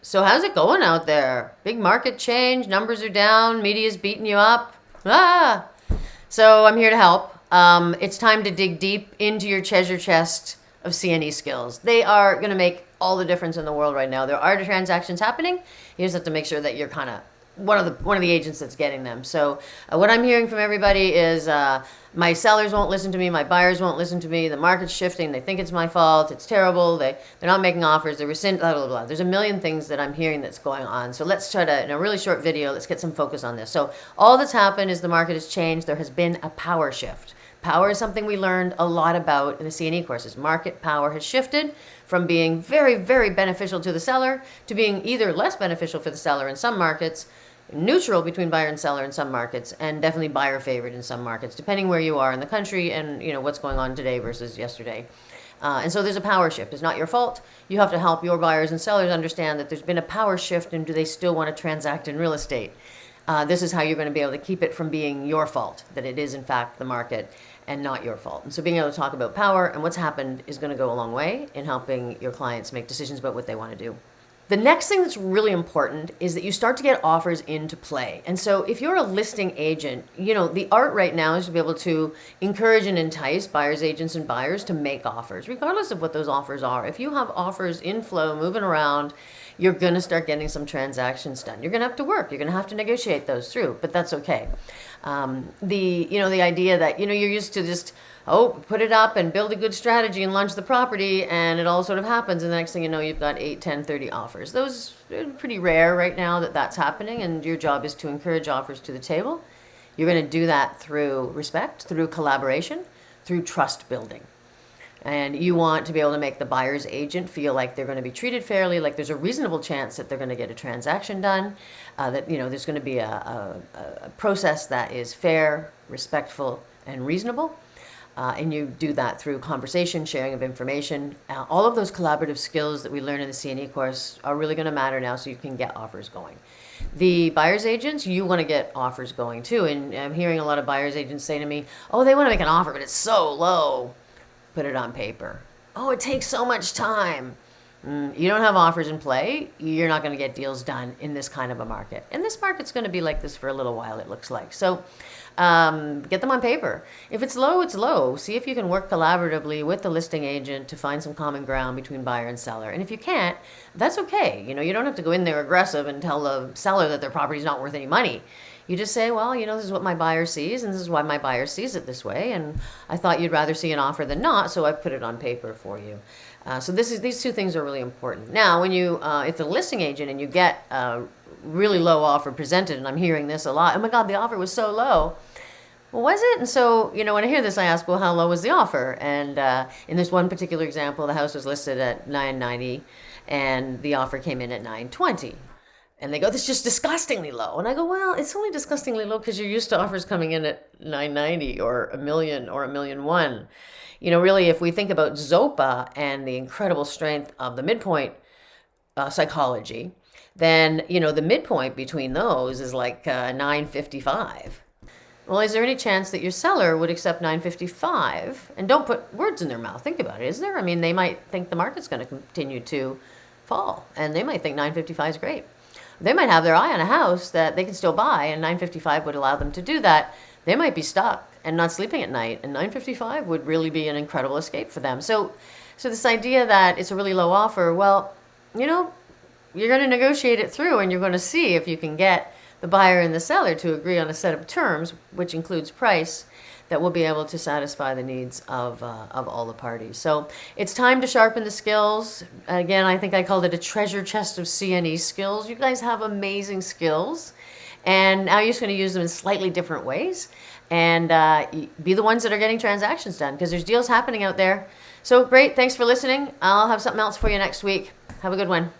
So how's it going out there? Big market change, numbers are down, media's beating you up. Ah! So I'm here to help. It's time to dig deep into your treasure chest of CNE skills. They are going to make all the difference in the world right now. There are transactions happening. You just have to make sure that you're kind of one of the agents that's getting them. So what I'm hearing from everybody is my sellers won't listen to me, my buyers won't listen to me, the market's shifting, they think it's my fault, it's terrible, they're not making offers, they rescind, blah, blah, blah. There's a million things that I'm hearing that's going on. So let's try to, in a really short video, let's get some focus on this. So all that's happened is the market has changed. There has been a power shift. Power is something we learned a lot about in the CNE courses. Market power has shifted from being very, very beneficial to the seller to being either less beneficial for the seller in some markets, neutral between buyer and seller in some markets, and definitely buyer favored in some markets, depending where you are in the country and what's going on today versus yesterday. And so there's a power shift. It's not your fault. You have to help your buyers and sellers understand that there's been a power shift, and do they still want to transact in real estate? This is how you're going to be able to keep it from being your fault, that it is in fact the market and not your fault. And so being able to talk about power and what's happened is going to go a long way in helping your clients make decisions about what they want to do. The next thing that's really important is that you start to get offers into play. And so if you're a listing agent, the art right now is to be able to encourage and entice buyers, agents, and buyers to make offers, regardless of what those offers are. If you have offers in flow, moving around, you're going to start getting some transactions done. You're going to have to work. You're going to have to negotiate those through, but that's okay. The idea that, you're used to just, put it up and build a good strategy and launch the property, and it all sort of happens, and the next thing you know, you've got 8, 10, 30 offers. Those are pretty rare right now that that's happening, and your job is to encourage offers to the table. You're going to do that through respect, through collaboration, through trust building. And you want to be able to make the buyer's agent feel like they're going to be treated fairly, like there's a reasonable chance that they're going to get a transaction done, that there's going to be a process that is fair, respectful, and reasonable. And you do that through conversation, sharing of information. All of those collaborative skills that we learn in the CNE course are really going to matter now, so you can get offers going. The buyer's agents, you want to get offers going too. And I'm hearing a lot of buyer's agents say to me, they want to make an offer, but it's so low. Put it on paper. It takes so much time. You don't have offers in play, you're not going to get deals done in this kind of a market. And this market's going to be like this for a little while, it looks like. So get them on paper. If it's low, it's low. See if you can work collaboratively with the listing agent to find some common ground between buyer and seller. And if you can't, that's okay. You don't have to go in there aggressive and tell the seller that their property's not worth any money. You just say, this is what my buyer sees, and this is why my buyer sees it this way, and I thought you'd rather see an offer than not, so I put it on paper for you. So these two things are really important. Now, when if the listing agent and you get a really low offer presented, and I'm hearing this a lot, oh my God, the offer was so low. Well, was it? And so, when I hear this, I ask, well, how low was the offer? And in this one particular example, the house was listed at $990, and the offer came in at $920. And they go, this is just disgustingly low. And I go, well, it's only disgustingly low because you're used to offers coming in at $990 or $1 million or $1.1 million. Really, if we think about Zopa and the incredible strength of the midpoint psychology, then, the midpoint between those is like $955. Well, is there any chance that your seller would accept $955? And don't put words in their mouth. Think about it. Is there? I mean, they might think the market's going to continue to fall, and they might think $955 is great. They might have their eye on a house that they can still buy, and $955 would allow them to do that. They might be stuck and not sleeping at night, and $955 would really be an incredible escape for them. So this idea that it's a really low offer, well, you're going to negotiate it through, and you're going to see if you can get the buyer and the seller to agree on a set of terms, which includes price, that will be able to satisfy the needs of all the parties. So it's time to sharpen the skills. Again, I think I called it a treasure chest of CNE skills. You guys have amazing skills, and now you're just going to use them in slightly different ways, and be the ones that are getting transactions done, because there's deals happening out there. So great, thanks for listening. I'll have something else for you next week. Have a good one.